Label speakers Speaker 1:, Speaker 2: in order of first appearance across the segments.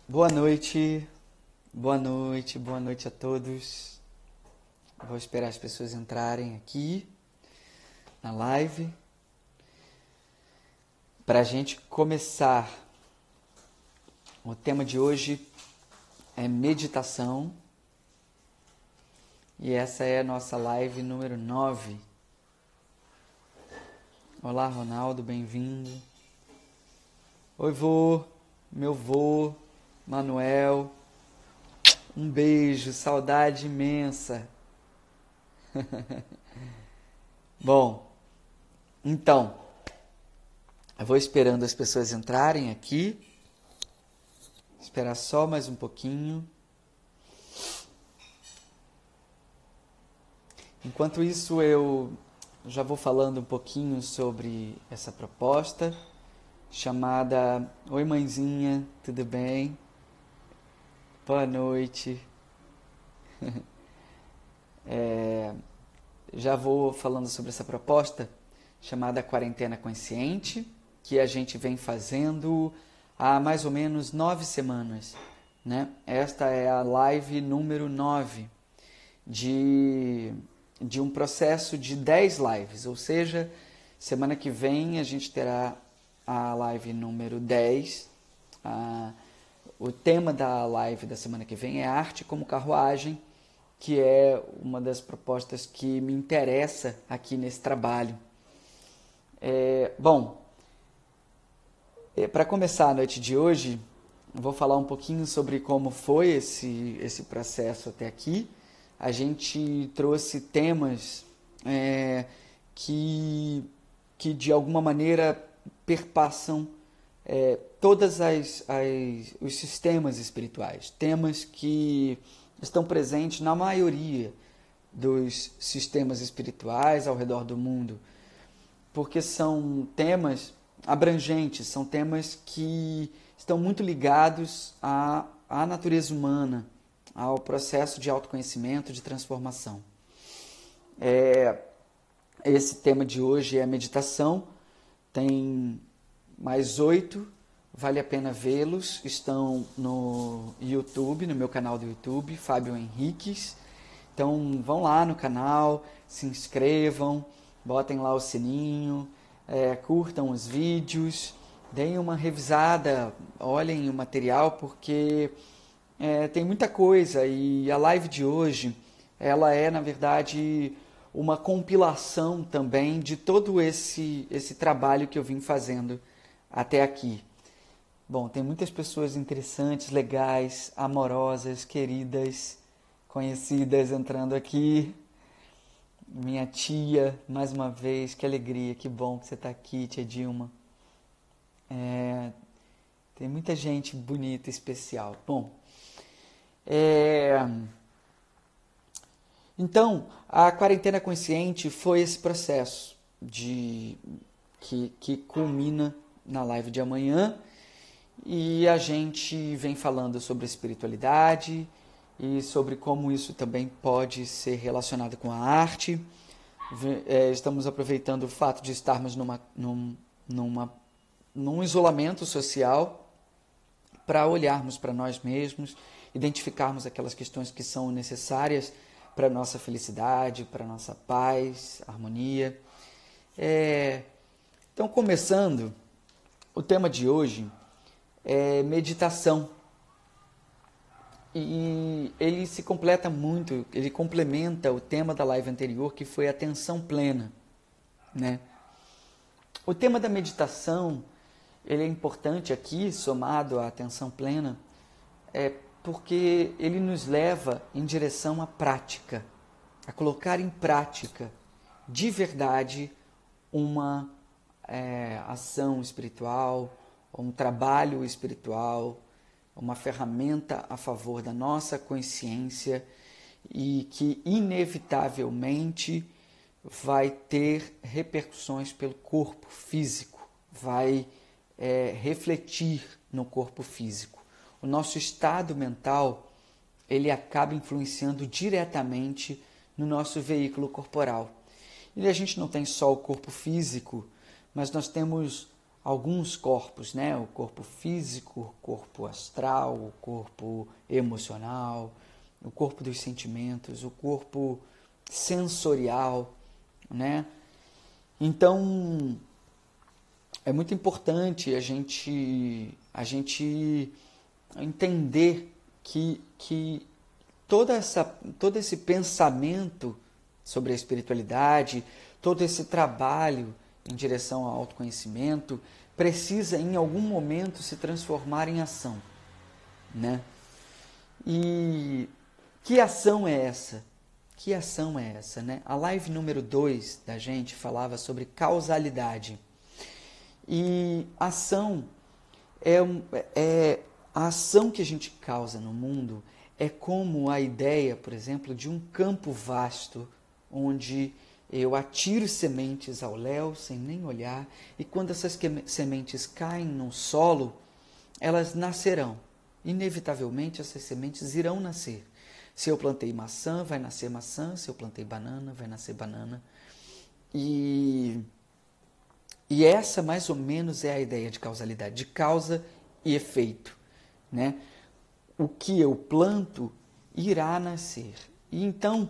Speaker 1: Boa noite, boa noite, boa noite a todos. Vou esperar as pessoas entrarem aqui na live para a gente começar. O tema de hoje é meditação e essa é a nossa live número 9. Olá, Ronaldo, bem-vindo. Oi, meu vô, Manuel, um beijo, saudade imensa. Bom, então, eu vou esperando as pessoas entrarem aqui, esperar só mais um pouquinho. Enquanto isso, eu já vou falando um pouquinho sobre essa proposta chamada Oi Mãezinha, tudo bem? Boa noite. Já vou falando sobre essa proposta chamada Quarentena Consciente, que a gente vem fazendo há mais ou menos 9 semanas, né? Esta é a live número 9 de um processo de 10 lives, ou seja, semana que vem a gente terá a live número 10. O tema da live da semana que vem é arte como carruagem, que é uma das propostas que me interessa aqui nesse trabalho. Para começar a noite de hoje, eu vou falar um pouquinho sobre como foi esse processo até aqui. A gente trouxe temas que de alguma maneira perpassam todos os sistemas espirituais, temas que estão presentes na maioria dos sistemas espirituais ao redor do mundo, porque são temas abrangentes, são temas que estão muito ligados à natureza humana, ao processo de autoconhecimento, de transformação. Esse tema de hoje é a meditação. Tem mais 8, vale a pena vê-los, estão no YouTube, no meu canal do YouTube, Fábio Henriques. Então vão lá no canal, se inscrevam, botem lá o sininho, curtam os vídeos, deem uma revisada, olhem o material, porque tem muita coisa e a live de hoje, ela é na verdade uma compilação também de todo esse trabalho que eu vim fazendo até aqui. Bom, tem muitas pessoas interessantes, legais, amorosas, queridas, conhecidas entrando aqui. Minha tia, mais uma vez, que alegria, que bom que você está aqui, tia Dilma. Tem muita gente bonita, especial. Bom, então, a quarentena consciente foi esse processo que culmina na live de amanhã, e a gente vem falando sobre espiritualidade e sobre como isso também pode ser relacionado com a arte. Estamos aproveitando o fato de estarmos num isolamento social para olharmos para nós mesmos, identificarmos aquelas questões que são necessárias para a nossa felicidade, para a nossa paz, harmonia. Então, começando, o tema de hoje é meditação. E ele se completa muito, ele complementa o tema da live anterior, que foi atenção plena, né? O tema da meditação, ele é importante aqui, somado à atenção plena, porque ele nos leva em direção à prática, a colocar em prática, de verdade, uma ação espiritual, um trabalho espiritual, uma ferramenta a favor da nossa consciência e que, inevitavelmente, vai ter repercussões pelo corpo físico, vai refletir no corpo físico. O nosso estado mental, ele acaba influenciando diretamente no nosso veículo corporal. E a gente não tem só o corpo físico, mas nós temos alguns corpos, né? O corpo físico, o corpo astral, o corpo emocional, o corpo dos sentimentos, o corpo sensorial, né? Então, é muito importante a gente entender que todo esse pensamento sobre a espiritualidade, todo esse trabalho em direção ao autoconhecimento precisa em algum momento se transformar em ação, né? E que ação é essa? Que ação é essa, né? A live número 2 da gente falava sobre causalidade. E ação a ação que a gente causa no mundo é como a ideia, por exemplo, de um campo vasto onde eu atiro sementes ao léu sem nem olhar, e quando essas sementes caem no solo, elas nascerão. Inevitavelmente essas sementes irão nascer. Se eu plantei maçã, vai nascer maçã. Se eu plantei banana, vai nascer banana. E essa mais ou menos é a ideia de causalidade, de causa e efeito, né? O que eu planto irá nascer. E então,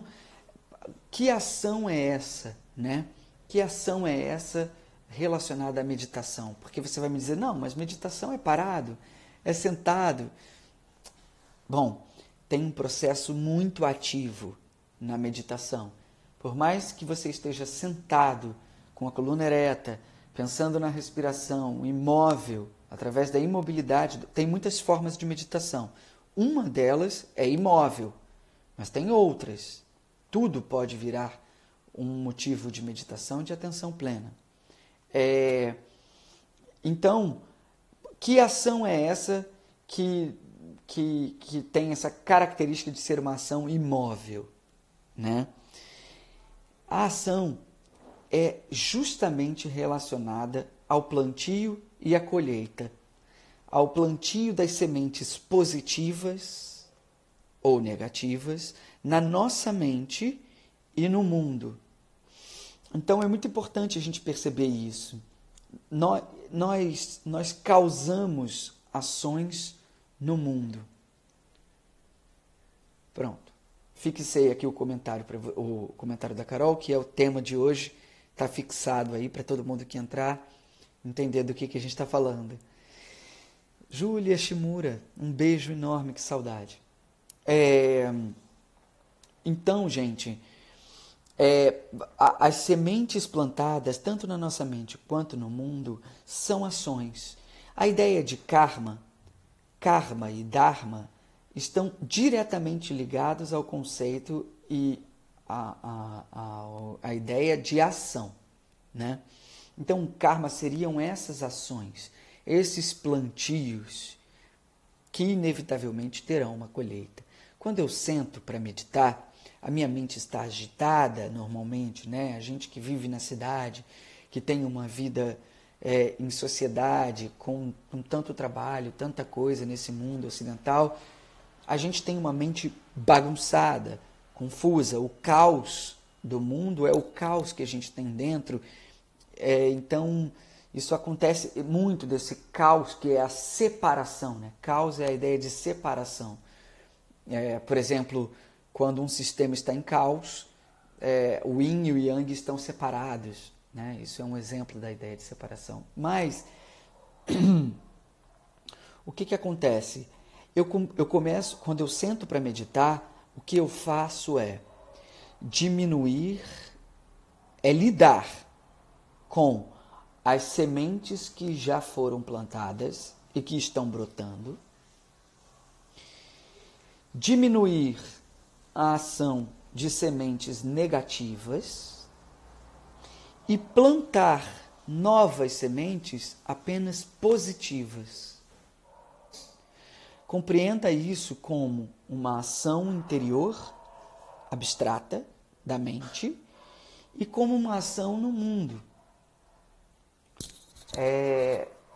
Speaker 1: que ação é essa, né? Que ação é essa relacionada à meditação? Porque você vai me dizer, não, mas meditação é parado, é sentado. Bom, tem um processo muito ativo na meditação. Por mais que você esteja sentado, com a coluna ereta, pensando na respiração, imóvel, através da imobilidade, tem muitas formas de meditação. Uma delas é imóvel, mas tem outras. Tudo pode virar um motivo de meditação, de atenção plena. Então, que ação é essa que tem essa característica de ser uma ação imóvel, né? A ação é justamente relacionada ao plantio e à colheita, ao plantio das sementes positivas ou negativas na nossa mente e no mundo. Então é muito importante a gente perceber isso. Nós causamos ações no mundo. Pronto. Fixei aqui o comentário da Carol, que é o tema de hoje. Está fixado aí para todo mundo que entrar entender do que a gente está falando. Júlia Shimura, um beijo enorme, que saudade. Então, gente, as sementes plantadas, tanto na nossa mente quanto no mundo, são ações. A ideia de karma e dharma estão diretamente ligados ao conceito e a ideia de ação, né? Então, o karma seriam essas ações, esses plantios que inevitavelmente terão uma colheita. Quando eu sento para meditar, a minha mente está agitada normalmente, né? A gente que vive na cidade, que tem uma vida em sociedade, com tanto trabalho, tanta coisa nesse mundo ocidental, a gente tem uma mente bagunçada, confusa. O caos do mundo é o caos que a gente tem dentro. Então, isso acontece muito desse caos, que é a separação, né? Caos é a ideia de separação. Por exemplo, quando um sistema está em caos, o yin e o yang estão separados, né? Isso é um exemplo da ideia de separação. Mas, o que acontece? Eu começo, quando eu sento para meditar, o que eu faço é lidar com as sementes que já foram plantadas e que estão brotando, diminuir a ação de sementes negativas e plantar novas sementes apenas positivas. Compreenda isso como uma ação interior abstrata da mente e como uma ação no mundo.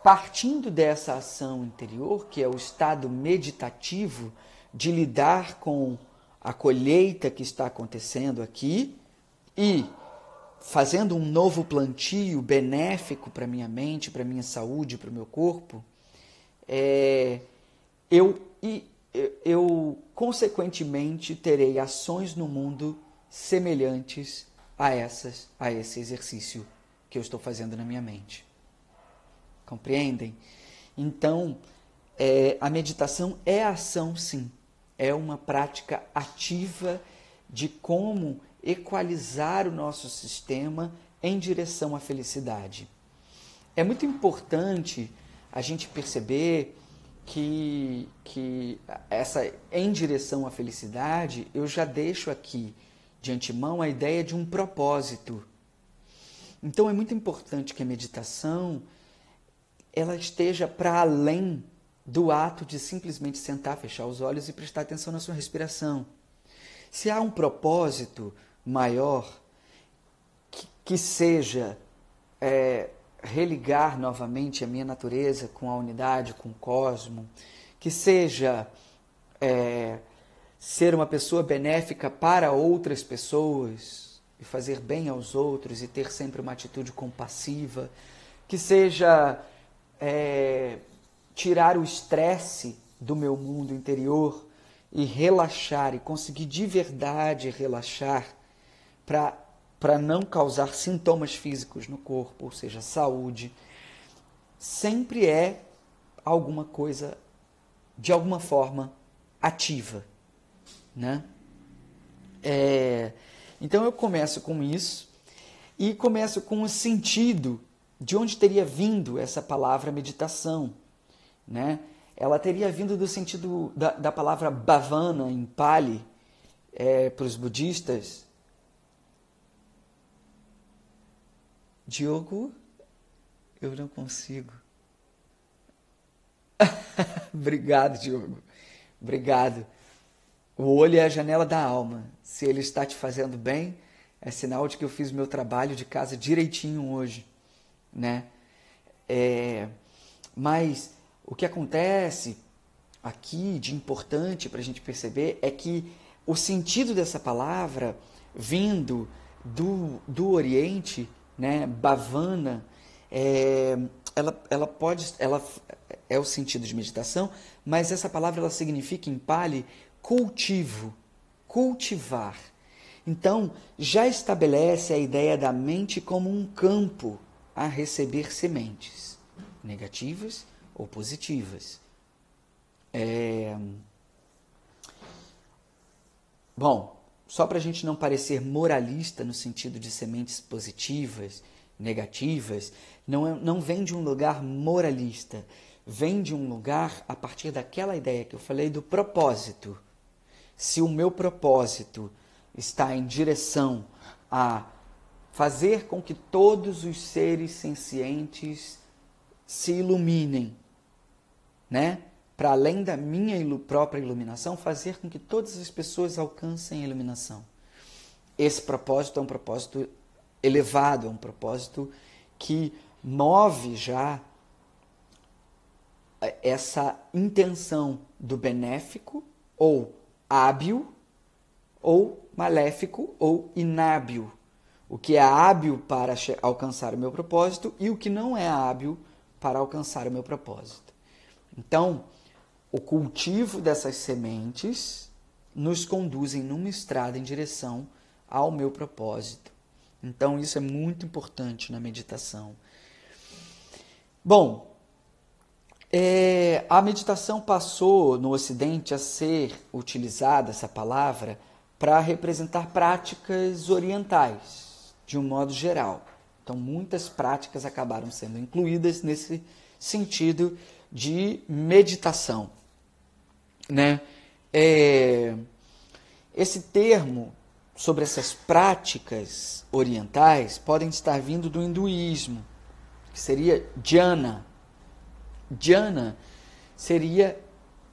Speaker 1: Partindo dessa ação interior, que é o estado meditativo de lidar com a colheita que está acontecendo aqui e fazendo um novo plantio benéfico para minha mente, para minha saúde, para o meu corpo, eu consequentemente terei ações no mundo semelhantes a esse exercício que eu estou fazendo na minha mente. Compreendem? Então, a meditação é ação, sim. É uma prática ativa de como equalizar o nosso sistema em direção à felicidade. É muito importante a gente perceber que essa em direção à felicidade, eu já deixo aqui de antemão a ideia de um propósito. Então é muito importante que a meditação ela esteja para além do ato de simplesmente sentar, fechar os olhos e prestar atenção na sua respiração. Se há um propósito maior, que seja religar novamente a minha natureza com a unidade, com o cosmo, que seja ser uma pessoa benéfica para outras pessoas e fazer bem aos outros e ter sempre uma atitude compassiva, que seja tirar o estresse do meu mundo interior e relaxar, e conseguir de verdade relaxar para não causar sintomas físicos no corpo, ou seja, saúde, sempre é alguma coisa, de alguma forma, ativa, né? Então eu começo com isso e começo com o sentido de onde teria vindo essa palavra meditação, né? Ela teria vindo do sentido da palavra bhavana em Pali, para os budistas. Diogo, eu não consigo. Obrigado, Diogo. Obrigado. O olho é a janela da alma. Se ele está te fazendo bem, é sinal de que eu fiz o meu trabalho de casa direitinho hoje, né? Mas o que acontece aqui de importante para a gente perceber é que o sentido dessa palavra vindo do Oriente, né, bhavana, ela é o sentido de meditação, mas essa palavra ela significa em Pali cultivo, cultivar. Então, já estabelece a ideia da mente como um campo a receber sementes, negativas ou positivas. Bom, só para a gente não parecer moralista no sentido de sementes positivas, negativas, não vem de um lugar moralista, vem de um lugar a partir daquela ideia que eu falei do propósito. Se o meu propósito está em direção a fazer com que todos os seres sencientes se iluminem, né? Para além da minha própria iluminação, fazer com que todas as pessoas alcancem a iluminação. Esse propósito é um propósito elevado, é um propósito que move já essa intenção do benéfico ou hábil, ou maléfico ou inábil. O que é hábil para alcançar o meu propósito e o que não é hábil para alcançar o meu propósito. Então, o cultivo dessas sementes nos conduzem numa estrada em direção ao meu propósito. Então, isso é muito importante na meditação. Bom, a meditação passou no Ocidente a ser utilizada, essa palavra, para representar práticas orientais, de um modo geral. Então, muitas práticas acabaram sendo incluídas nesse sentido de meditação, né? Esse termo sobre essas práticas orientais podem estar vindo do hinduísmo, que seria dhyana. Dhyana seria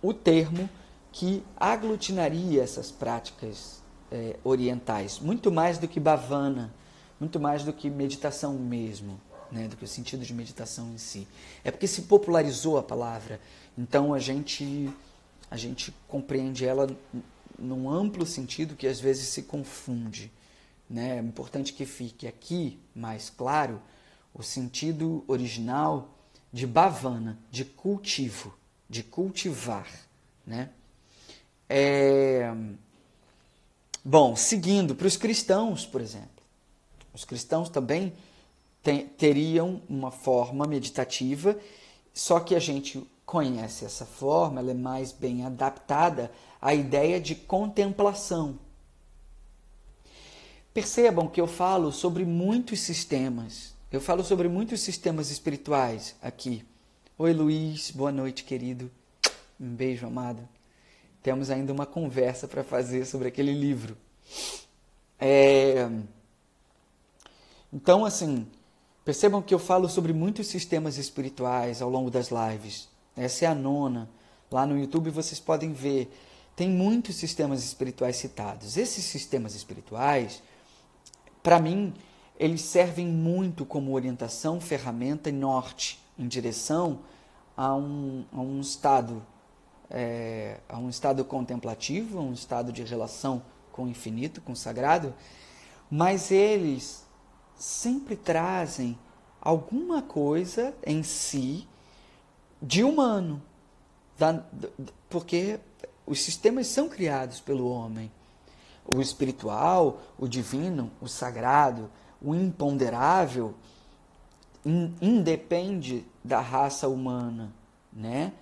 Speaker 1: o termo que aglutinaria essas práticas orientais, muito mais do que bhavana, muito mais do que meditação mesmo, né, do que o sentido de meditação em si. É porque se popularizou a palavra, então a gente compreende ela num amplo sentido que às vezes se confunde, né? É importante que fique aqui mais claro o sentido original de bhavana, de cultivo, de cultivar, né? Bom, seguindo para os cristãos, por exemplo. Os cristãos também teriam uma forma meditativa, só que a gente conhece essa forma, ela é mais bem adaptada à ideia de contemplação. Percebam que eu falo sobre muitos sistemas. Eu falo sobre muitos sistemas espirituais aqui. Oi, Luiz. Boa noite, querido. Um beijo, amado. Temos ainda uma conversa para fazer sobre aquele livro. Então, assim, percebam que eu falo sobre muitos sistemas espirituais ao longo das lives. Essa é a 9ª. Lá no YouTube vocês podem ver. Tem muitos sistemas espirituais citados. Esses sistemas espirituais, para mim, eles servem muito como orientação, ferramenta e norte em direção a um estado contemplativo, a um estado de relação com o infinito, com o sagrado, mas eles sempre trazem alguma coisa em si de humano, porque os sistemas são criados pelo homem. O espiritual, o divino, o sagrado, o imponderável, independe da raça humana, né?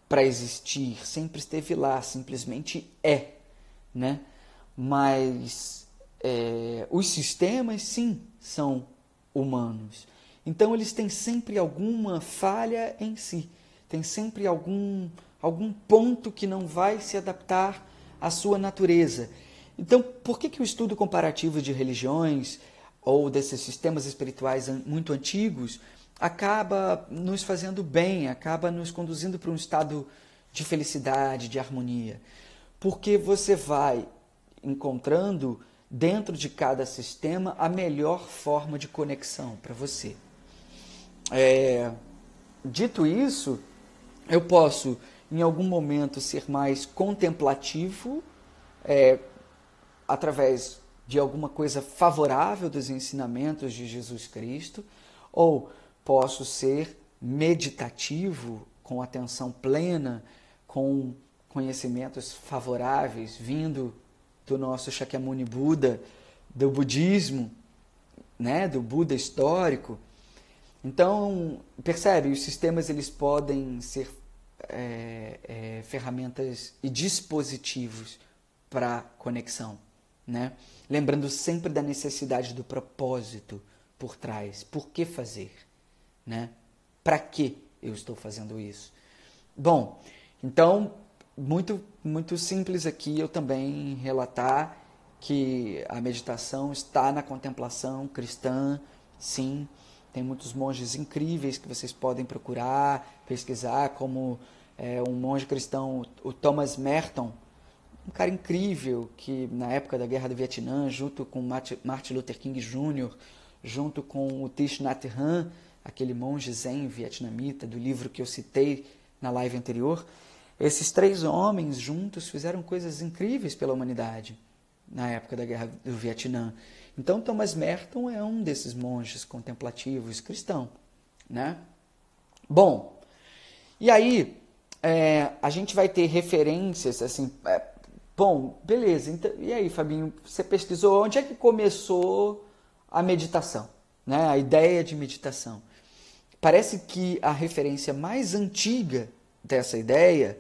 Speaker 1: Para existir, sempre esteve lá, simplesmente é, né? Mas os sistemas, sim, são humanos. Então, eles têm sempre alguma falha em si, tem sempre algum ponto que não vai se adaptar à sua natureza. Então, por que o estudo comparativo de religiões ou desses sistemas espirituais muito antigos acaba nos fazendo bem, acaba nos conduzindo para um estado de felicidade, de harmonia? Porque você vai encontrando dentro de cada sistema a melhor forma de conexão para você. Dito isso, eu posso, em algum momento, ser mais contemplativo, através de alguma coisa favorável dos ensinamentos de Jesus Cristo, ou posso ser meditativo, com atenção plena, com conhecimentos favoráveis, vindo do nosso Shakyamuni Buda, do budismo, né, do Buda histórico. Então, percebe, os sistemas eles podem ser ferramentas e dispositivos para conexão, né? Lembrando sempre da necessidade do propósito por trás. Por que fazer? Né? Para que eu estou fazendo isso? Bom, então, muito simples aqui eu também relatar que a meditação está na contemplação cristã, sim. Tem muitos monges incríveis que vocês podem procurar, pesquisar, como um monge cristão, o Thomas Merton, um cara incrível que na época da Guerra do Vietnã, junto com Martin Luther King Jr., junto com o Thich Nhat Hanh, aquele monge zen vietnamita do livro que eu citei na live anterior, esses 3 homens juntos fizeram coisas incríveis pela humanidade na época da Guerra do Vietnã. Então, Thomas Merton é um desses monges contemplativos cristãos, né? Bom, e aí a gente vai ter referências assim. Bom, beleza. Então, e aí, Fabinho, você pesquisou onde é que começou a meditação, né? A ideia de meditação. Parece que a referência mais antiga dessa ideia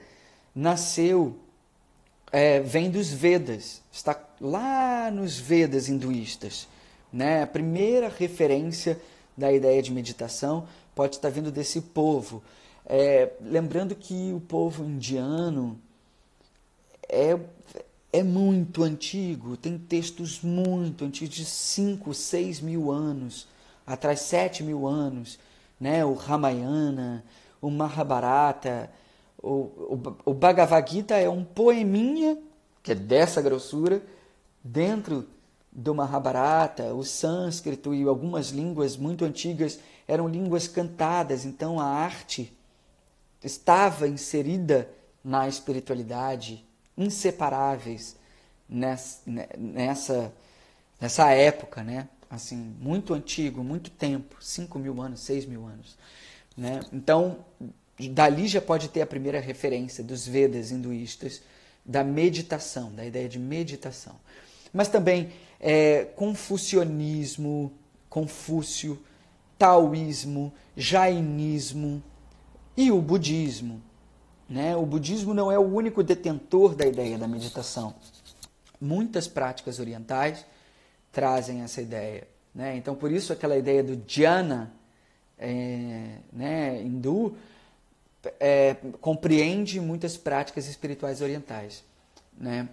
Speaker 1: vem dos Vedas, está lá nos Vedas hinduístas, né? A primeira referência da ideia de meditação pode estar vindo desse povo. Lembrando que o povo indiano é muito antigo, tem textos muito antigos, de 5, 6 mil anos, atrás 7 mil anos, né? O Ramayana, o Mahabharata, o Bhagavad Gita é um poeminha, que é dessa grossura, dentro do Mahabharata. O sânscrito e algumas línguas muito antigas eram línguas cantadas, então a arte estava inserida na espiritualidade, inseparáveis nessa época, né? Assim, muito antigo, muito tempo, 5.000 anos, 6.000 anos, né? Então, dali já pode ter a primeira referência dos Vedas hinduístas, da meditação, da ideia de meditação. Mas também confucionismo, Confúcio, taoísmo, jainismo e o budismo, né? O budismo não é o único detentor da ideia da meditação. Muitas práticas orientais trazem essa ideia, né? Então, por isso, aquela ideia do dhyana né, hindu compreende muitas práticas espirituais orientais, né?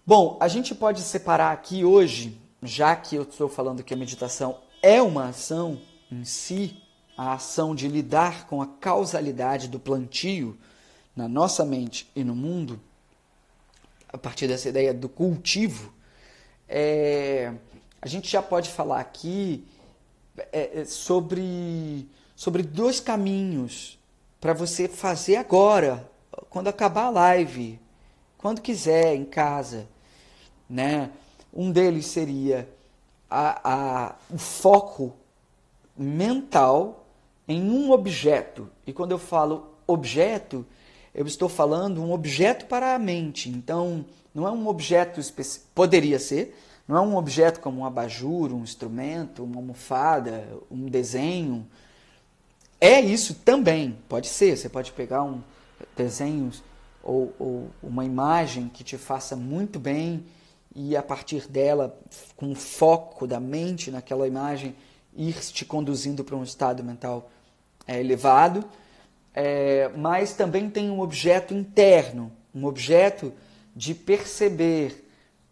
Speaker 1: Bom, a gente pode separar aqui hoje, já que eu estou falando que a meditação é uma ação em si, a ação de lidar com a causalidade do plantio na nossa mente e no mundo, a partir dessa ideia do cultivo, a gente já pode falar aqui sobre 2 caminhos para você fazer agora, quando acabar a live, quando quiser, em casa, né? Um deles seria o foco mental em um objeto. E quando eu falo objeto, eu estou falando um objeto para a mente. Então, não é um objeto específico. Poderia ser. Não é um objeto como um abajur, um instrumento, uma almofada, um desenho. É isso também. Pode ser. Você pode pegar desenhos ou uma imagem que te faça muito bem e a partir dela, com o foco da mente naquela imagem, ir te conduzindo para um estado mental elevado. Mas também tem um objeto interno, um objeto de perceber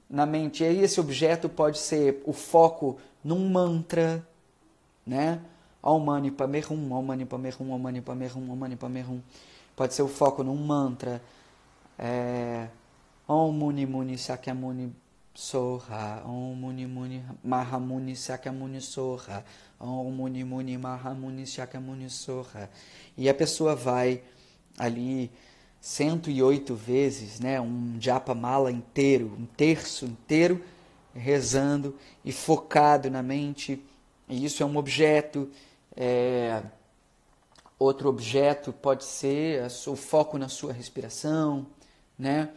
Speaker 1: na mente. E aí esse objeto pode ser o foco num mantra, né? Om Mani Padme Hum, Om Mani Padme Hum, Om Mani Padme Hum, Om Mani Padme Hum. Pode ser o foco num mantra. Om Muni Muni Sakyamuni Soha, Om Muni Muni Mahamuni Sakyamuni Soha, Om Muni Muni Mahamuni Sakyamuni Soha. E a pessoa vai ali 108 vezes, né, um japa mala inteiro, um terço inteiro, rezando e focado na mente. E isso é um objeto. Outro objeto pode ser o foco na sua respiração, né?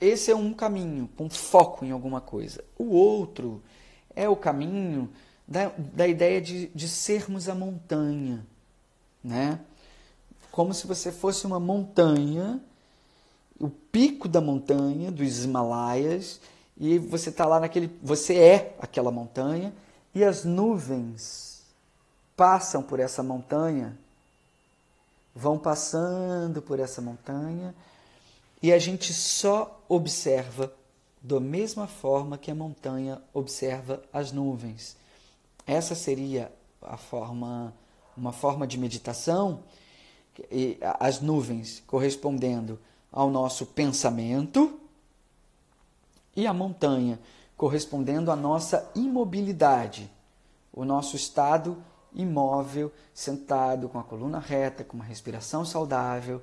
Speaker 1: Esse é um caminho, com foco em alguma coisa. O outro é o caminho da ideia de sermos a montanha, né? Como se você fosse uma montanha, o pico da montanha, dos Himalaias, e você está lá você é aquela montanha, e as nuvens passam por essa montanha, vão passando por essa montanha, e a gente só observa da mesma forma que a montanha observa as nuvens. Essa seria uma forma de meditação, e as nuvens correspondendo ao nosso pensamento e a montanha correspondendo à nossa imobilidade, o nosso estado imóvel, sentado com a coluna reta, com uma respiração saudável,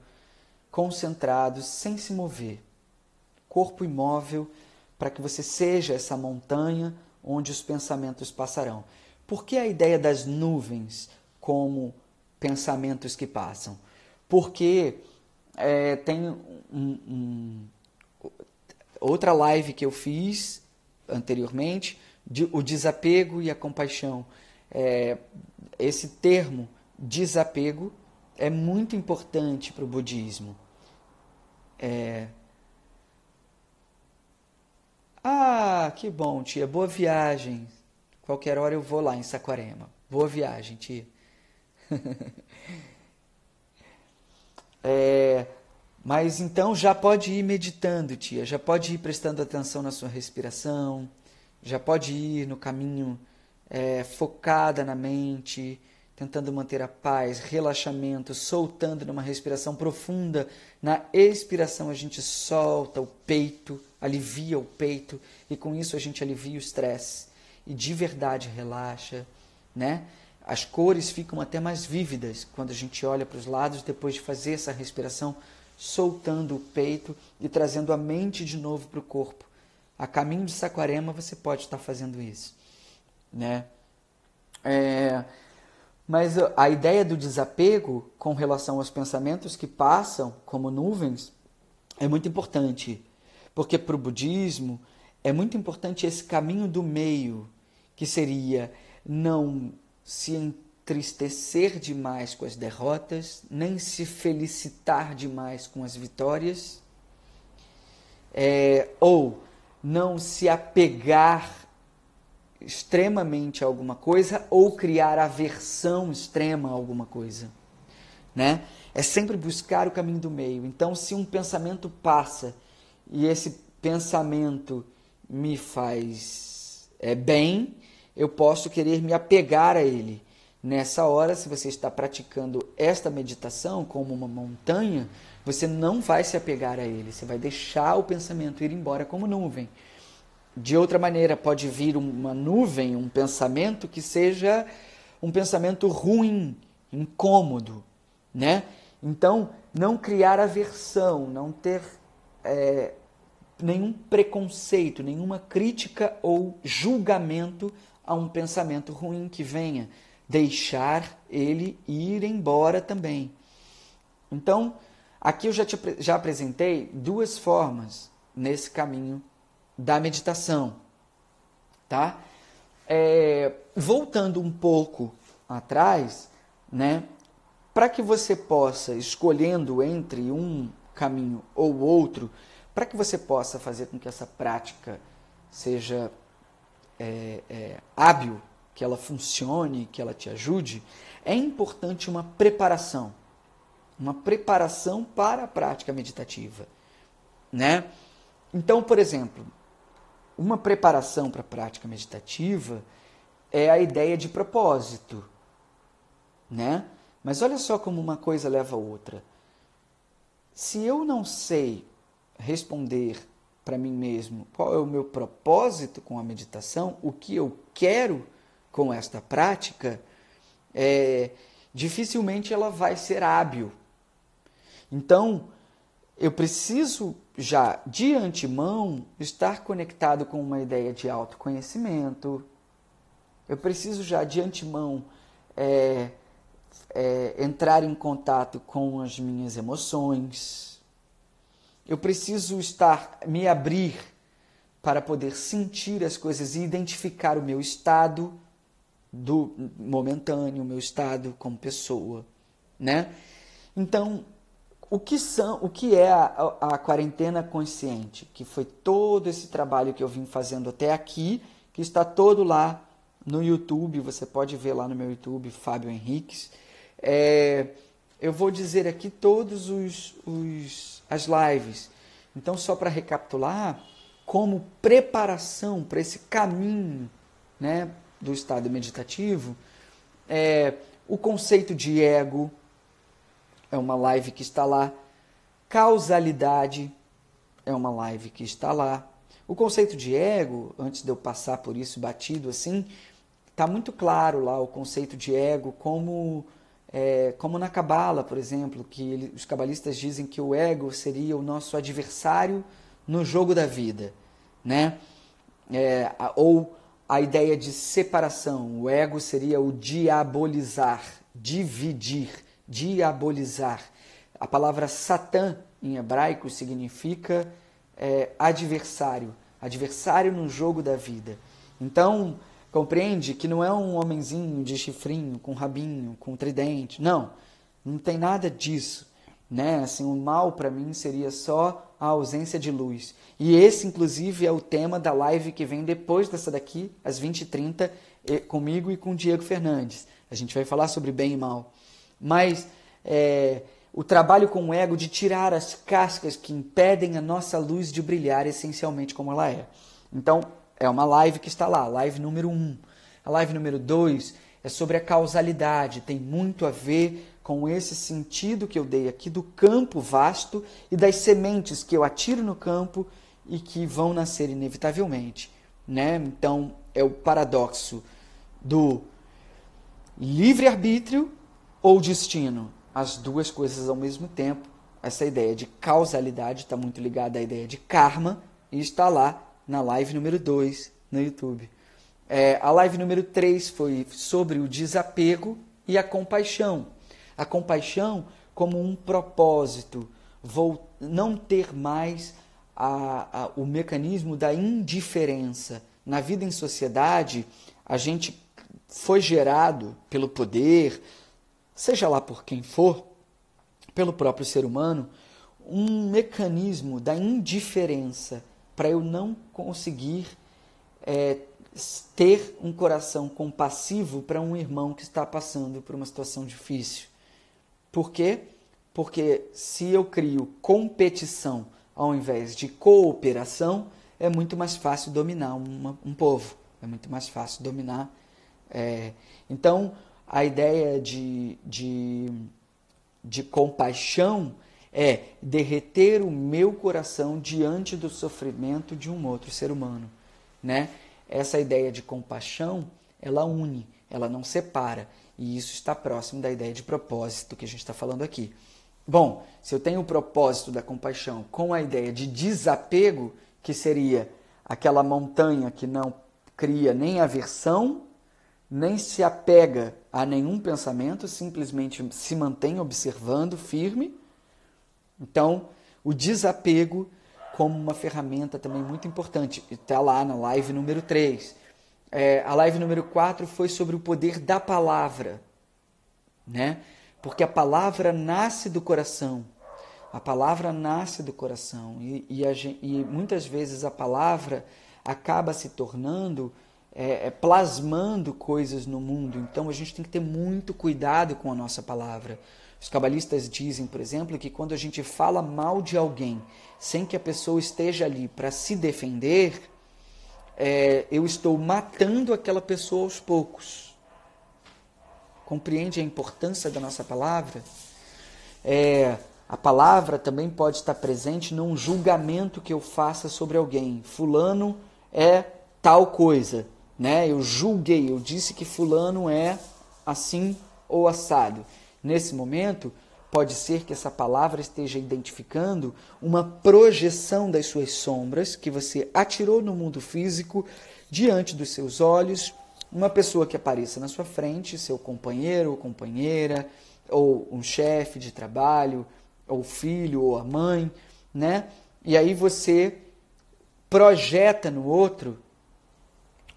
Speaker 1: concentrado, sem se mover. Corpo imóvel, para que você seja essa montanha onde os pensamentos passarão. Por que a ideia das nuvens como pensamentos que passam? Porque tem outra live que eu fiz anteriormente, o desapego e a compaixão. Esse termo, desapego, é muito importante para o budismo. Que bom, tia, boa viagem. Qualquer hora eu vou lá em Saquarema. Boa viagem, tia. Mas então já pode ir meditando, tia. Já pode ir prestando atenção na sua respiração. Já pode ir no caminho focada na mente, tentando manter a paz, relaxamento, soltando numa respiração profunda. Na expiração a gente solta o peito, alivia o peito, e com isso a gente alivia o estresse e de verdade relaxa, né? As cores ficam até mais vívidas quando a gente olha para os lados depois de fazer essa respiração soltando o peito e trazendo a mente de novo para o corpo. A caminho de Saquarema você pode estar fazendo isso, né? Mas a ideia do desapego com relação aos pensamentos que passam como nuvens é muito importante, porque para o budismo é muito importante esse caminho do meio, que seria não se entristecer demais com as derrotas, nem se felicitar demais com as vitórias, ou não se apegar extremamente a alguma coisa ou criar aversão extrema a alguma coisa, né? É sempre buscar o caminho do meio. Então, se um pensamento passa e esse pensamento me faz bem, eu posso querer me apegar a ele. Nessa hora, se você está praticando esta meditação como uma montanha, você não vai se apegar a ele, você vai deixar o pensamento ir embora como nuvem. De outra maneira, pode vir uma nuvem, um pensamento que seja um pensamento ruim, incômodo, né? Então, não criar aversão, não ter nenhum preconceito, nenhuma crítica ou julgamento a um pensamento ruim que venha. Deixar ele ir embora também. Então, aqui eu já apresentei duas formas nesse caminho da meditação, tá? Voltando um pouco atrás, né? Para que você possa, escolhendo entre um caminho ou outro, para que você possa fazer com que essa prática seja hábil, que ela funcione, que ela te ajude, é importante uma preparação para a prática meditativa, né? Então, por exemplo, uma preparação para a prática meditativa é a ideia de propósito, né? Mas olha só como uma coisa leva a outra. Se eu não sei responder para mim mesmo qual é o meu propósito com a meditação, o que eu quero com esta prática, dificilmente ela vai ser hábil. Então, eu preciso já, de antemão, estar conectado com uma ideia de autoconhecimento. Eu preciso já, de antemão, entrar em contato com as minhas emoções. Eu preciso me abrir para poder sentir as coisas e identificar o meu estado momentâneo, o meu estado como pessoa, né? Então, o que é a quarentena consciente? Que foi todo esse trabalho que eu vim fazendo até aqui, que está todo lá no YouTube, você pode ver lá no meu YouTube, Fábio Henriques. Eu vou dizer aqui todos as lives. Então, só para recapitular, como preparação para esse caminho, né, do estado meditativo, o conceito de ego, é uma live que está lá. Causalidade é uma live que está lá. O conceito de ego, antes de eu passar por isso batido assim, está muito claro lá o conceito de ego, como na Cabala, por exemplo, que os cabalistas dizem que o ego seria o nosso adversário no jogo da vida, né? Ou a ideia de separação. O ego seria o diabolizar, dividir, diabolizar. A palavra Satã, em hebraico, significa adversário. Adversário no jogo da vida. Então, compreende que não é um homenzinho de chifrinho, com rabinho, com tridente. Não tem nada disso, né? Assim, o mal para mim seria só a ausência de luz. E esse, inclusive, é o tema da live que vem depois dessa daqui, às 20h30, comigo e com o Diego Fernandes. A gente vai falar sobre bem e mal. Mas o trabalho com o ego de tirar as cascas que impedem a nossa luz de brilhar essencialmente como ela é. Então, é uma live que está lá, live número 1. A live número 2 é sobre a causalidade, tem muito a ver com esse sentido que eu dei aqui do campo vasto e das sementes que eu atiro no campo e que vão nascer inevitavelmente, né? Então, é o paradoxo do livre-arbítrio ou destino, as duas coisas ao mesmo tempo, essa ideia de causalidade está muito ligada à ideia de karma e está lá na live número 2 no YouTube. A live número 3 foi sobre o desapego e a compaixão. A compaixão como um propósito, não ter mais o mecanismo da indiferença. Na vida em sociedade, a gente foi gerado pelo poder, seja lá por quem for, pelo próprio ser humano, um mecanismo da indiferença para eu não conseguir ter um coração compassivo para um irmão que está passando por uma situação difícil. Por quê? Porque se eu crio competição ao invés de cooperação, é muito mais fácil dominar um povo. É muito mais fácil dominar. Então, a ideia de compaixão é derreter o meu coração diante do sofrimento de um outro ser humano, né? Essa ideia de compaixão, ela une, ela não separa. E isso está próximo da ideia de propósito que a gente está falando aqui. Bom, se eu tenho o propósito da compaixão com a ideia de desapego, que seria aquela montanha que não cria nem aversão, nem se apega a nenhum pensamento, simplesmente se mantém observando firme. Então, o desapego como uma ferramenta também muito importante. Está lá na live número 3. A live número 4 foi sobre o poder da palavra, né? Porque a palavra nasce do coração. A palavra nasce do coração. E muitas vezes a palavra acaba se tornando, plasmando coisas no mundo. Então a gente tem que ter muito cuidado com a nossa palavra. Os cabalistas dizem, por exemplo, que quando a gente fala mal de alguém, sem que a pessoa esteja ali para se defender, eu estou matando aquela pessoa aos poucos. Compreende a importância da nossa palavra? A palavra também pode estar presente num julgamento que eu faça sobre alguém. Fulano é tal coisa, né? Eu julguei, eu disse que fulano é assim ou assado. Nesse momento, pode ser que essa palavra esteja identificando uma projeção das suas sombras que você atirou no mundo físico diante dos seus olhos, uma pessoa que apareça na sua frente, seu companheiro ou companheira, ou um chefe de trabalho, ou o filho ou a mãe, né? E aí você projeta no outro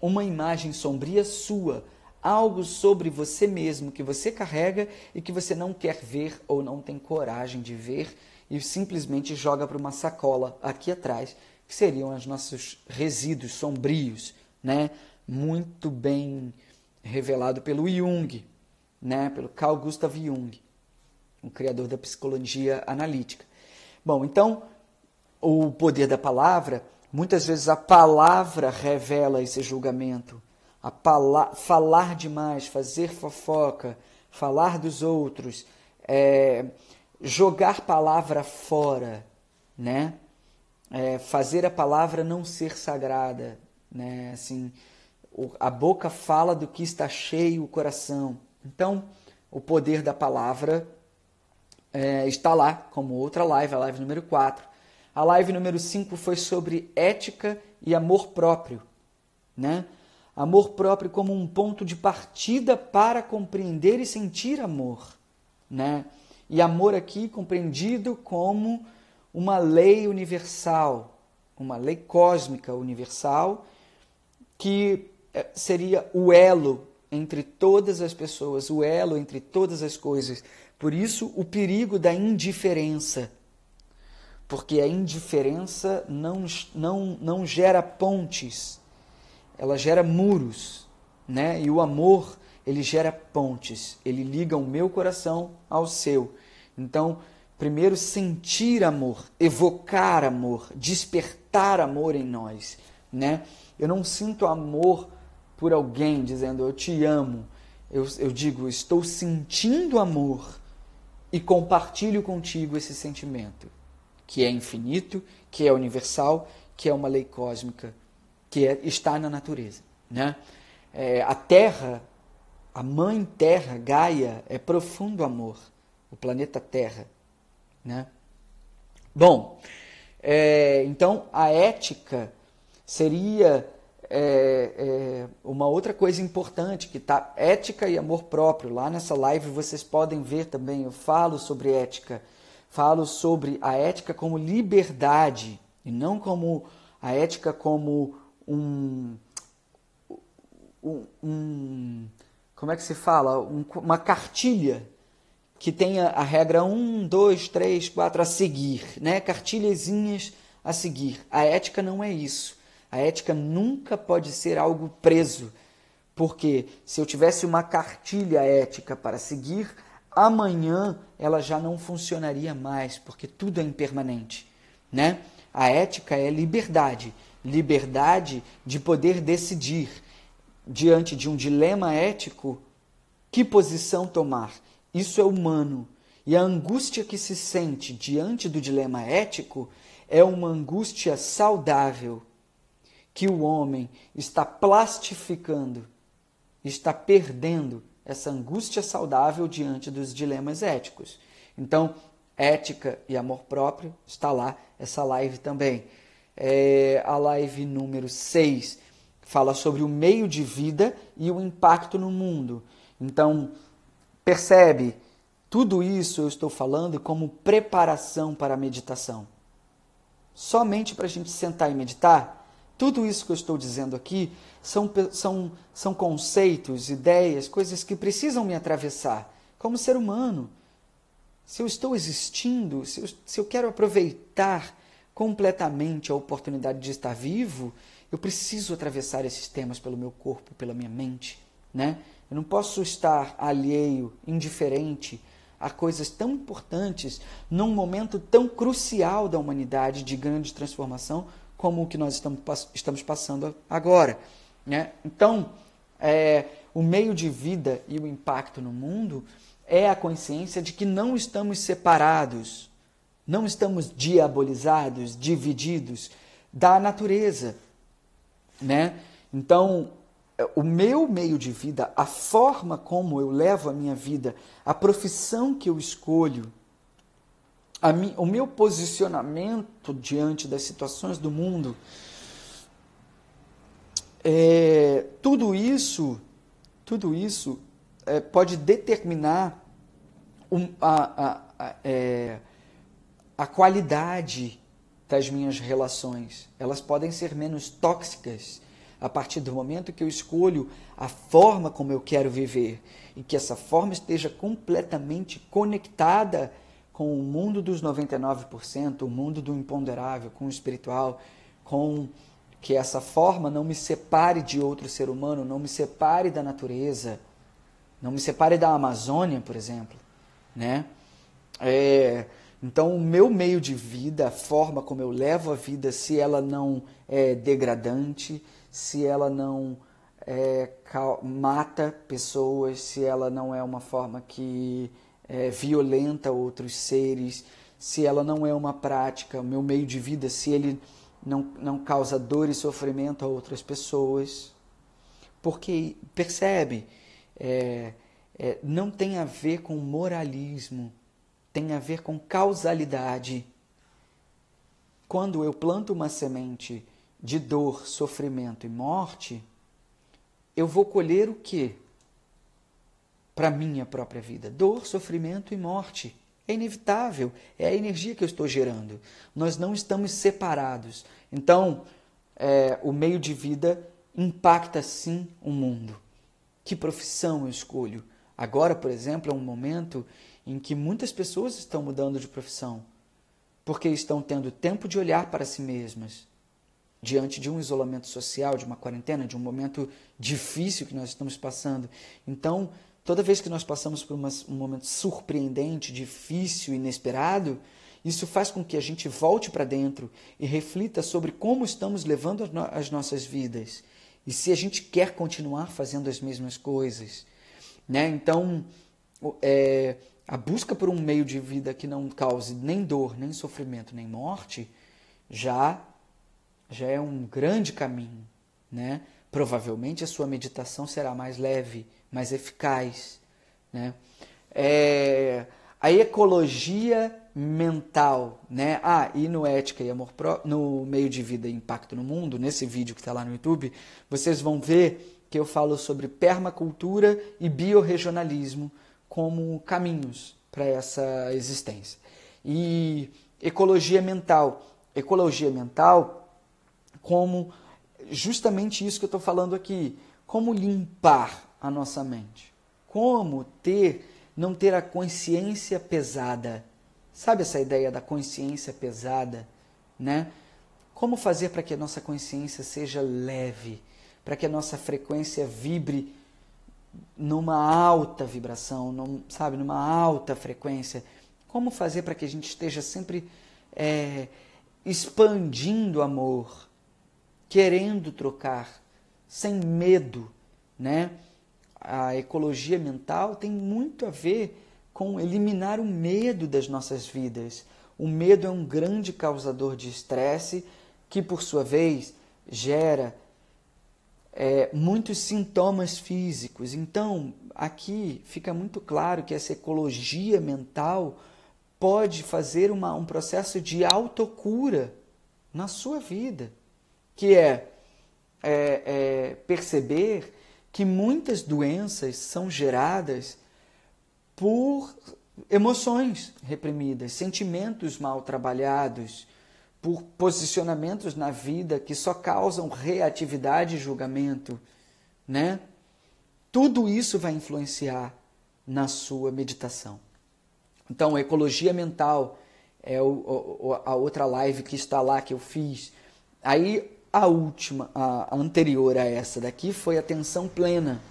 Speaker 1: uma imagem sombria sua, algo sobre você mesmo que você carrega e que você não quer ver ou não tem coragem de ver e simplesmente joga para uma sacola aqui atrás, que seriam os nossos resíduos sombrios, né? Muito bem revelado pelo Jung, né? Pelo Carl Gustav Jung, o criador da psicologia analítica. Bom, então, o poder da palavra, muitas vezes a palavra revela esse julgamento. Falar demais, fazer fofoca, falar dos outros, jogar palavra fora, né? Fazer a palavra não ser sagrada, né? Assim, a boca fala do que está cheio o coração. Então, o poder da palavra está lá, como outra live, a live número 4. A live número 5 foi sobre ética e amor próprio, né? Amor próprio como um ponto de partida para compreender e sentir amor, né? E amor aqui compreendido como uma lei universal, uma lei cósmica universal, que seria o elo entre todas as pessoas, o elo entre todas as coisas. Por isso, o perigo da indiferença. Porque a indiferença não gera pontes, ela gera muros, né? E o amor, ele gera pontes, ele liga o meu coração ao seu. Então, primeiro sentir amor, evocar amor, despertar amor em nós, né? Eu não sinto amor por alguém dizendo eu te amo. Eu digo, estou sentindo amor e compartilho contigo esse sentimento, que é infinito, que é universal, que é uma lei cósmica, que está na natureza, né? A Terra, a Mãe Terra, Gaia, é profundo amor, o planeta Terra, né? Bom, então a ética seria uma outra coisa importante, que tá ética e amor próprio. Lá nessa live vocês podem ver também, eu falo sobre ética, falo sobre a ética como liberdade e não como a ética como como é que se fala? Uma cartilha que tenha a regra 1, 2, 3, 4 a seguir, né? Cartilhazinhas a seguir. A ética não é isso. A ética nunca pode ser algo preso, porque se eu tivesse uma cartilha ética para seguir, amanhã ela já não funcionaria mais, porque tudo é impermanente, né? A ética é liberdade, liberdade de poder decidir diante de um dilema ético que posição tomar. Isso é humano. E a angústia que se sente diante do dilema ético é uma angústia saudável que o homem está plastificando, está perdendo essa angústia saudável diante dos dilemas éticos. Então, ética e amor próprio, está lá essa live também. A live número 6 fala sobre o meio de vida e o impacto no mundo. Então, percebe, tudo isso eu estou falando como preparação para a meditação. Somente para a gente sentar e meditar, tudo isso que eu estou dizendo aqui são conceitos, ideias, coisas que precisam me atravessar como ser humano. Se eu estou existindo, se eu quero aproveitar completamente a oportunidade de estar vivo, eu preciso atravessar esses temas pelo meu corpo, pela minha mente, né? Eu não posso estar alheio, indiferente a coisas tão importantes num momento tão crucial da humanidade de grande transformação como o que nós estamos passando agora, né? Então, o meio de vida e o impacto no mundo é a consciência de que não estamos separados, não estamos diabolizados, divididos da natureza, né? Então, o meu meio de vida, a forma como eu levo a minha vida, a profissão que eu escolho, o meu posicionamento diante das situações do mundo, tudo isso pode determinar a qualidade das minhas relações. Elas podem ser menos tóxicas a partir do momento que eu escolho a forma como eu quero viver e que essa forma esteja completamente conectada com o mundo dos 99%, o mundo do imponderável, com o espiritual, com que essa forma não me separe de outro ser humano, não me separe da natureza, não me separe da Amazônia, por exemplo, né? Então, o meu meio de vida, a forma como eu levo a vida, se ela não é degradante, se ela não mata pessoas, se ela não é uma forma que violenta outros seres, se ela não é uma prática, o meu meio de vida, se ele não causa dor e sofrimento a outras pessoas. Porque, percebe, não tem a ver com moralismo, tem a ver com causalidade. Quando eu planto uma semente de dor, sofrimento e morte, eu vou colher o quê? Para a minha própria vida. Dor, sofrimento e morte. É inevitável. É a energia que eu estou gerando. Nós não estamos separados. Então, o meio de vida impacta sim o mundo. Que profissão eu escolho? Agora, por exemplo, é um momento em que muitas pessoas estão mudando de profissão, porque estão tendo tempo de olhar para si mesmas, diante de um isolamento social, de uma quarentena, de um momento difícil que nós estamos passando. Então, toda vez que nós passamos por um momento surpreendente, difícil, inesperado, isso faz com que a gente volte para dentro e reflita sobre como estamos levando as nossas vidas e se a gente quer continuar fazendo as mesmas coisas, né? Então, a busca por um meio de vida que não cause nem dor, nem sofrimento, nem morte, já é um grande caminho, né? Provavelmente a sua meditação será mais leve, mais eficaz, né? A ecologia mental, né? E no Ética e Amor no Meio de Vida e Impacto no Mundo, nesse vídeo que está lá no YouTube, vocês vão ver que eu falo sobre permacultura e biorregionalismo como caminhos para essa existência. E ecologia mental como justamente isso que eu estou falando aqui, como limpar a nossa mente, como não ter a consciência pesada. Sabe essa ideia da consciência pesada, né? Como fazer para que a nossa consciência seja leve, para que a nossa frequência vibre numa alta vibração, numa alta frequência? Como fazer para que a gente esteja sempre expandindo amor, querendo trocar, sem medo, né? A ecologia mental tem muito a ver com eliminar o medo das nossas vidas. O medo é um grande causador de estresse que, por sua vez, gera muitos sintomas físicos. Então, aqui fica muito claro que essa ecologia mental pode fazer um processo de autocura na sua vida, que é perceber que muitas doenças são geradas por emoções reprimidas, sentimentos mal trabalhados, por posicionamentos na vida que só causam reatividade e julgamento, né? Tudo isso vai influenciar na sua meditação. Então, ecologia mental é a outra live que está lá, que eu fiz. Aí, a anterior a essa daqui, foi atenção plena.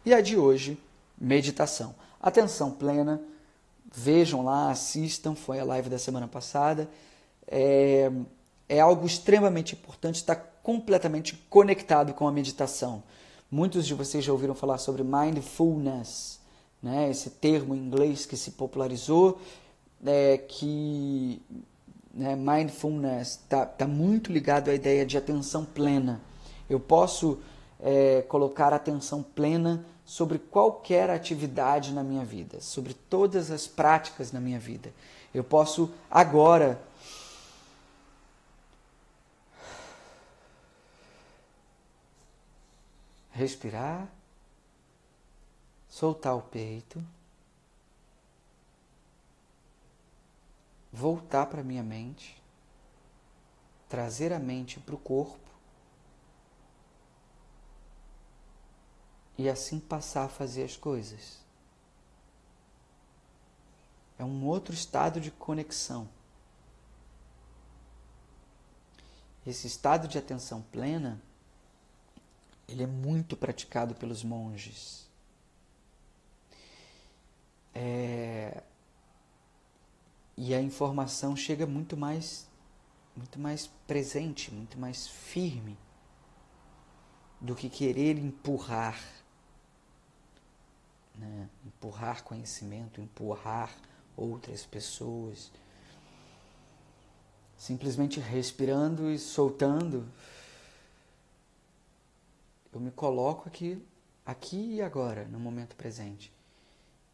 Speaker 1: E a de hoje, meditação. Atenção plena, vejam lá, assistam, foi a live da semana passada. É algo extremamente importante, está completamente conectado com a meditação. Muitos de vocês já ouviram falar sobre mindfulness, né? Esse termo em inglês que se popularizou, mindfulness está muito ligado à ideia de atenção plena. Eu posso colocar atenção plena sobre qualquer atividade na minha vida, sobre todas as práticas na minha vida. Eu posso agora respirar, soltar o peito, voltar para a minha mente, trazer a mente para o corpo e assim passar a fazer as coisas. É um outro estado de conexão. Esse estado de atenção plena, ele é muito praticado pelos monges. E a informação chega muito mais presente, muito mais firme do que querer empurrar, né? Empurrar conhecimento, empurrar outras pessoas. Simplesmente respirando e soltando, eu me coloco aqui e agora, no momento presente.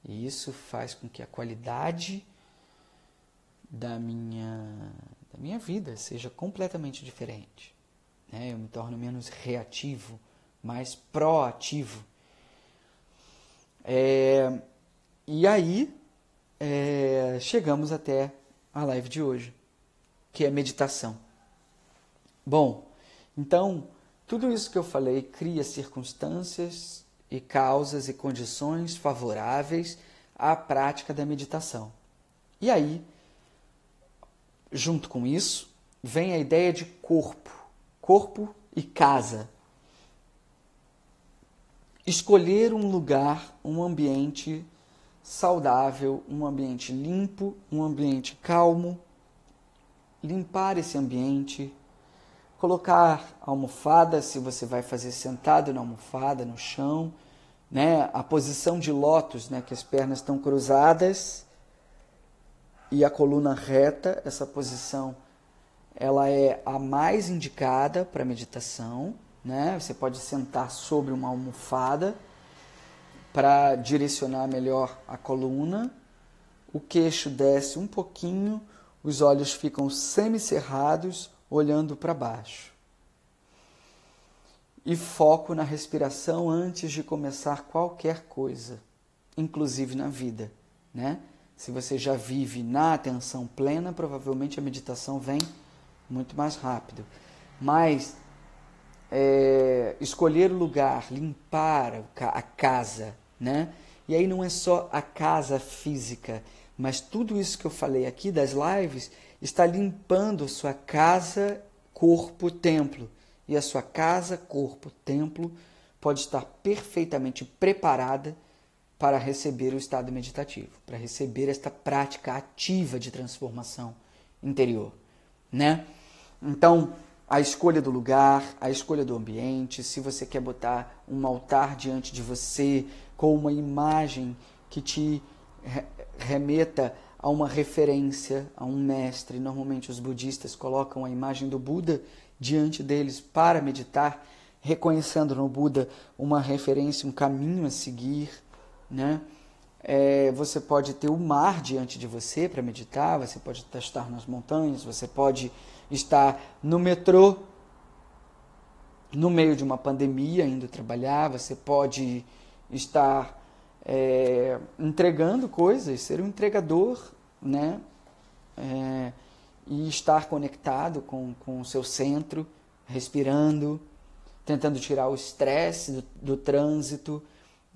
Speaker 1: E isso faz com que a qualidade da minha vida seja completamente diferente, né? Eu me torno menos reativo, mais proativo. E aí, chegamos até a live de hoje, que é meditação. Bom, então, tudo isso que eu falei cria circunstâncias e causas e condições favoráveis à prática da meditação. E aí, junto com isso, vem a ideia de corpo e casa. Escolher um lugar, um ambiente saudável, um ambiente limpo, um ambiente calmo, limpar esse ambiente, colocar a almofada, se você vai fazer sentado na almofada, no chão, né? A posição de lótus, né? Que as pernas estão cruzadas e a coluna reta, essa posição ela é a mais indicada para meditação, né? Você pode sentar sobre uma almofada para direcionar melhor a coluna, o queixo desce um pouquinho, os olhos ficam semicerrados, olhando para baixo. E foco na respiração antes de começar qualquer coisa, inclusive na vida, né? Se você já vive na atenção plena, provavelmente a meditação vem muito mais rápido. Mas escolher o lugar, limpar a casa, né? E aí não é só a casa física, mas tudo isso que eu falei aqui das lives está limpando sua casa, corpo, templo. E a sua casa, corpo, templo pode estar perfeitamente preparada para receber o estado meditativo, para receber esta prática ativa de transformação interior, né? Então, a escolha do lugar, a escolha do ambiente, se você quer botar um altar diante de você com uma imagem que te remeta a uma referência, a um mestre. Normalmente os budistas colocam a imagem do Buda diante deles para meditar, reconhecendo no Buda uma referência, um caminho a seguir, né? Você pode ter o mar diante de você para meditar, você pode estar nas montanhas, você pode estar no metrô, no meio de uma pandemia, indo trabalhar, você pode estar entregando coisas, ser um entregador, né? E estar conectado com o seu centro, respirando, tentando tirar o estresse do trânsito.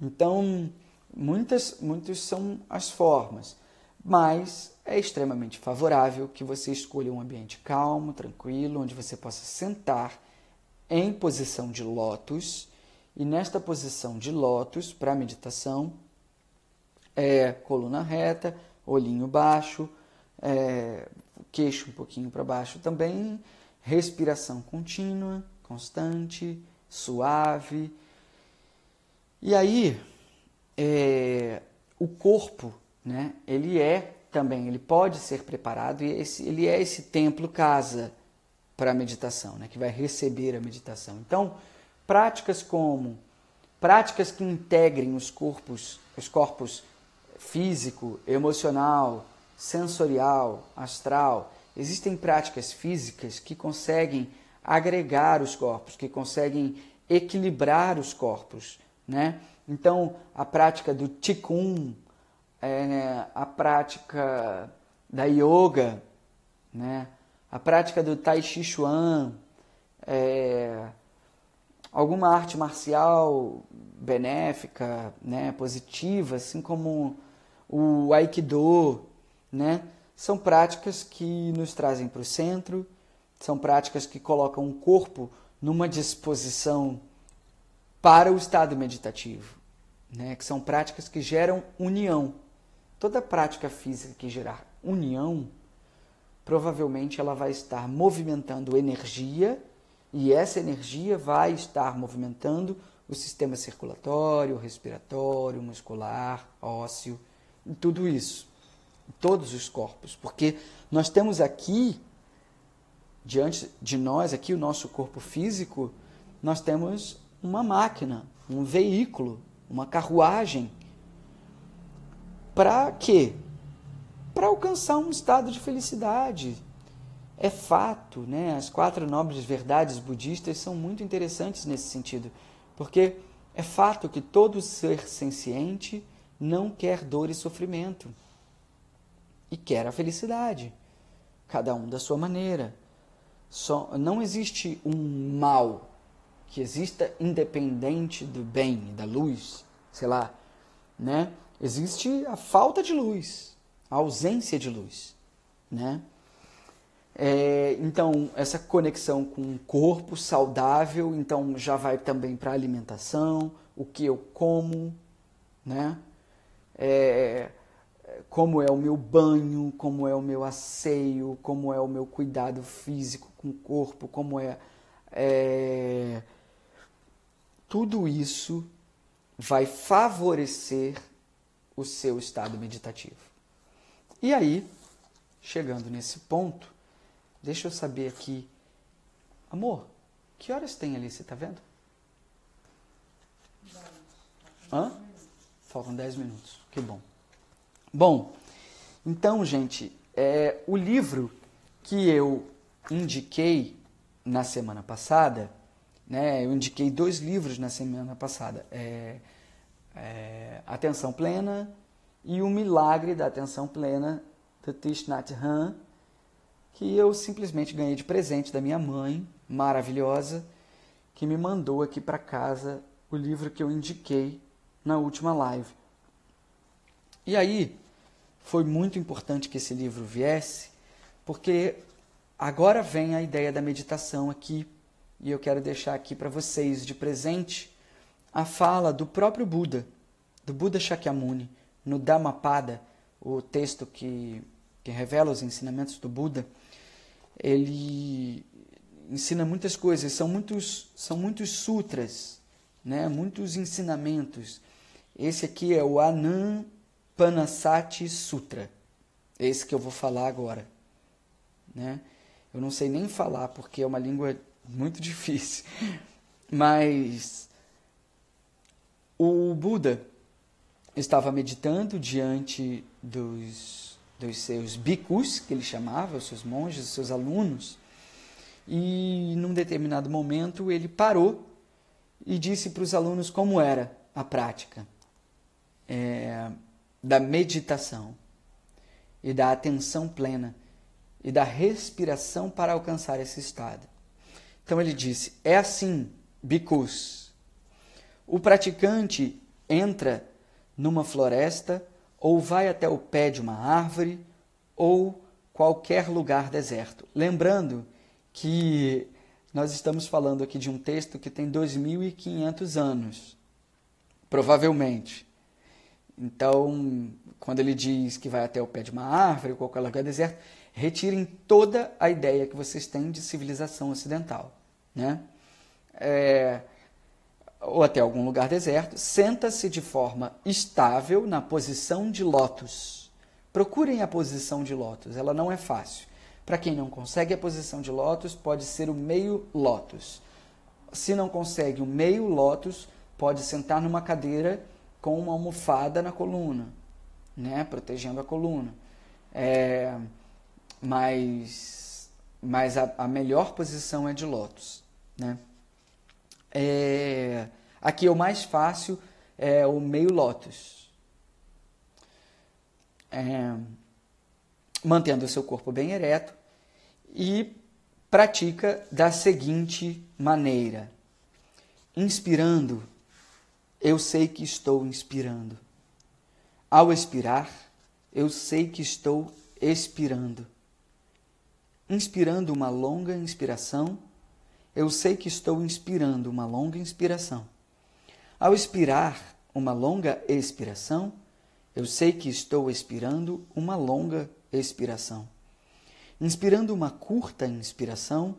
Speaker 1: Então, muitas são as formas, mas é extremamente favorável que você escolha um ambiente calmo, tranquilo, onde você possa sentar em posição de lótus. E nesta posição de lótus, para meditação, coluna reta, olhinho baixo, queixo um pouquinho para baixo também, respiração contínua, constante, suave. E aí, o corpo, né, ele pode ser preparado e ele é esse templo casa para a meditação, né, que vai receber a meditação. Então, práticas que integrem os corpos físico, emocional, sensorial, astral. Existem práticas físicas que conseguem agregar os corpos, que conseguem equilibrar os corpos, né? Então, a prática do Qigong, a prática da yoga, né? A prática do Tai Chi Chuan, alguma arte marcial benéfica, né? Positiva, assim como o Aikido, né? São práticas que nos trazem para o centro, são práticas que colocam o corpo numa disposição para o estado meditativo, né? Que são práticas que geram união. Toda prática física que gerar união, provavelmente ela vai estar movimentando energia, e essa energia vai estar movimentando o sistema circulatório, respiratório, muscular, ósseo, e tudo isso. Todos os corpos, porque nós temos aqui, diante de nós, aqui o nosso corpo físico, nós temos uma máquina, um veículo, uma carruagem. Para quê? Para alcançar um estado de felicidade. É fato, né? As 4 nobres verdades budistas são muito interessantes nesse sentido, porque é fato que todo ser senciente não quer dor e sofrimento. E quer a felicidade, cada um da sua maneira. Não existe um mal que exista independente do bem, da luz, sei lá, né? Existe a falta de luz, a ausência de luz, né? Então, essa conexão com o corpo saudável, então já vai também para a alimentação, o que eu como, né? Como é o meu banho, como é o meu asseio, como é o meu cuidado físico com o corpo, como tudo isso vai favorecer o seu estado meditativo. E aí, chegando nesse ponto, deixa eu saber aqui, amor, que horas tem ali, você tá vendo? Faltam 10 minutos, que bom. Bom, Então, gente, o livro que eu indiquei na semana passada, né, eu indiquei 2 livros na semana passada, Atenção Plena e O Milagre da Atenção Plena, do Thich Nhat Hanh, que eu simplesmente ganhei de presente da minha mãe, maravilhosa, que me mandou aqui para casa o livro que eu indiquei na última live. E aí, foi muito importante que esse livro viesse, porque agora vem a ideia da meditação aqui, e eu quero deixar aqui para vocês de presente a fala do próprio Buda, do Buda Shakyamuni, no Dhammapada, o texto que revela os ensinamentos do Buda. Ele ensina muitas coisas, são muitos sutras, né? Muitos ensinamentos. Esse aqui é o Anapanasati Sutra, esse que eu vou falar agora, né? Eu não sei nem falar porque é uma língua muito difícil, mas o Buda estava meditando diante dos seus bhikkhus, que ele chamava, os seus monges, os seus alunos, e num determinado momento ele parou e disse para os alunos como era a prática da meditação e da atenção plena e da respiração para alcançar esse estado. Então ele disse, é assim, bhikkhus, o praticante entra numa floresta ou vai até o pé de uma árvore ou qualquer lugar deserto. Lembrando que nós estamos falando aqui de um texto que tem 2.500 anos, provavelmente. Então, quando ele diz que vai até o pé de uma árvore ou qualquer lugar deserto, retirem toda a ideia que vocês têm de civilização ocidental, né? Ou até algum lugar deserto, senta-se de forma estável na posição de lótus. Procurem a posição de lótus, ela não é fácil. Para quem não consegue a posição de lótus, pode ser o meio lótus. Se não consegue o meio lótus, pode sentar numa cadeira com uma almofada na coluna, né, protegendo a coluna. Mas a melhor posição é de lótus, né? Aqui o mais fácil é o meio lótus. Mantendo o seu corpo bem ereto e pratica da seguinte maneira. Inspirando, eu sei que estou inspirando. Ao expirar, eu sei que estou expirando. Inspirando uma longa inspiração, eu sei que estou inspirando uma longa inspiração. Ao expirar uma longa expiração, eu sei que estou expirando uma longa expiração. Inspirando uma curta inspiração,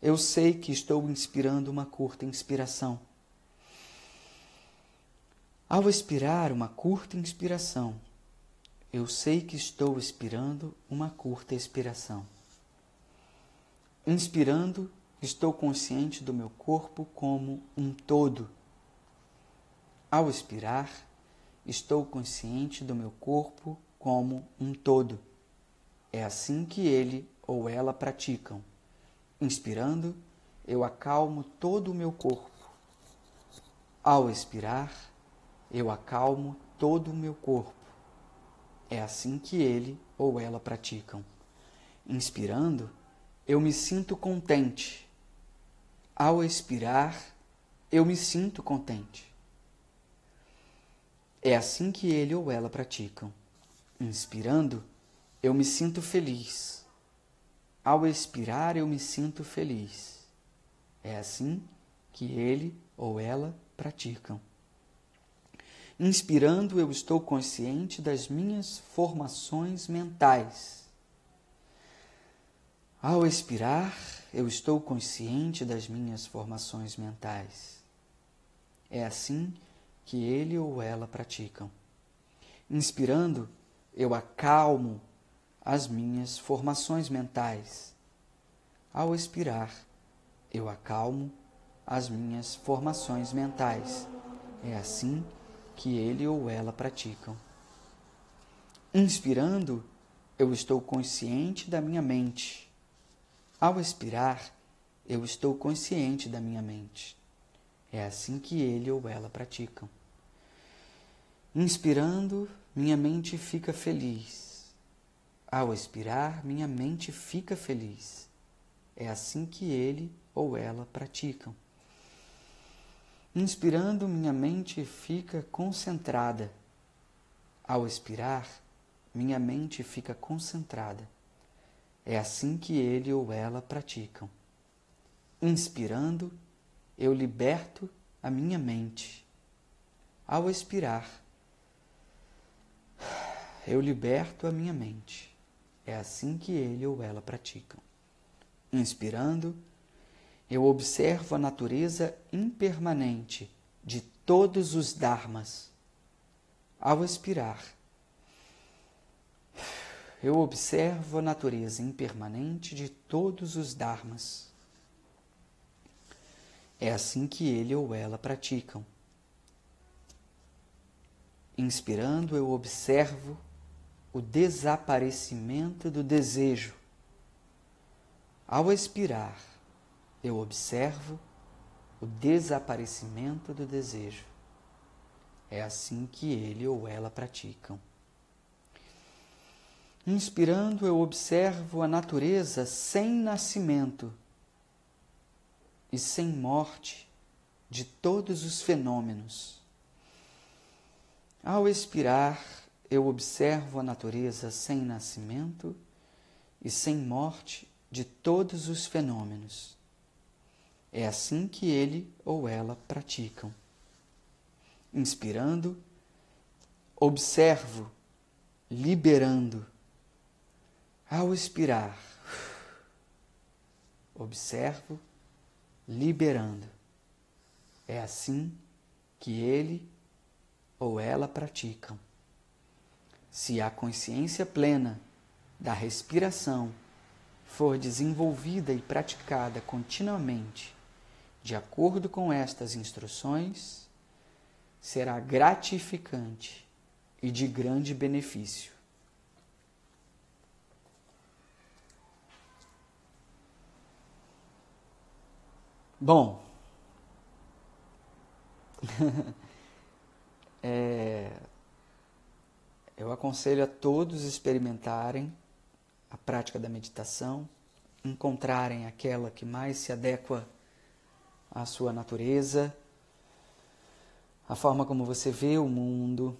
Speaker 1: eu sei que estou inspirando uma curta inspiração. Ao expirar uma curta inspiração, eu sei que estou expirando uma curta expiração. Inspirando, estou consciente do meu corpo como um todo. Ao expirar, estou consciente do meu corpo como um todo. É assim que ele ou ela praticam. Inspirando, eu acalmo todo o meu corpo. Ao expirar, eu acalmo todo o meu corpo. É assim que ele ou ela praticam. Inspirando, eu me sinto contente. Ao expirar, eu me sinto contente. É assim que ele ou ela praticam. Inspirando, eu me sinto feliz. Ao expirar, eu me sinto feliz. É assim que ele ou ela praticam. Inspirando, eu estou consciente das minhas formações mentais. Ao expirar, eu estou consciente das minhas formações mentais. É assim que ele ou ela praticam. Inspirando, eu acalmo as minhas formações mentais. Ao expirar, eu acalmo as minhas formações mentais. É assim que ele ou ela praticam. Inspirando, eu estou consciente da minha mente. Ao expirar, eu estou consciente da minha mente. É assim que ele ou ela praticam. Inspirando, minha mente fica feliz. Ao expirar, minha mente fica feliz. É assim que ele ou ela praticam. Inspirando, minha mente fica concentrada. Ao expirar, minha mente fica concentrada. É assim que ele ou ela praticam. Inspirando, eu liberto a minha mente. Ao expirar, eu liberto a minha mente. É assim que ele ou ela praticam. Inspirando, eu observo a natureza impermanente de todos os dharmas. Ao expirar, eu observo a natureza impermanente de todos os dharmas. É assim que ele ou ela praticam. Inspirando, eu observo o desaparecimento do desejo. Ao expirar, eu observo o desaparecimento do desejo. É assim que ele ou ela praticam. Inspirando, eu observo a natureza sem nascimento e sem morte de todos os fenômenos. Ao expirar, eu observo a natureza sem nascimento e sem morte de todos os fenômenos. É assim que ele ou ela praticam. Inspirando, observo, liberando. Ao expirar, observo, liberando. É assim que ele ou ela praticam. Se a consciência plena da respiração for desenvolvida e praticada continuamente, de acordo com estas instruções, será gratificante e de grande benefício. Bom, eu aconselho a todos experimentarem a prática da meditação, encontrarem aquela que mais se adequa à sua natureza, a forma como você vê o mundo,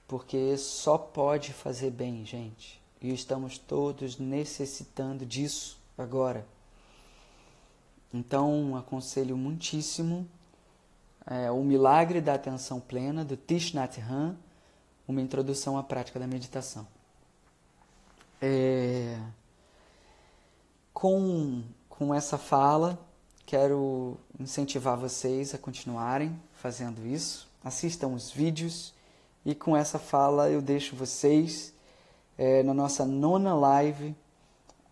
Speaker 1: porque só pode fazer bem, gente. E estamos todos necessitando disso agora. Então, aconselho muitíssimo o Milagre da Atenção Plena, do Thich Nhat Hanh, uma introdução à prática da meditação. Com essa fala, quero incentivar vocês a continuarem fazendo isso. Assistam os vídeos e com essa fala eu deixo vocês na nossa 9ª live.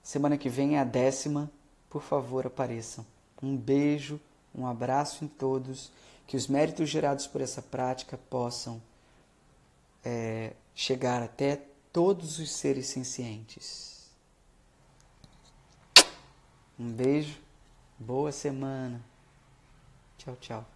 Speaker 1: Semana que vem é a 10ª. Por favor, apareçam. Um beijo, um abraço em todos. Que os méritos gerados por essa prática possam chegar até todos os seres sencientes. Um beijo, boa semana. Tchau, tchau.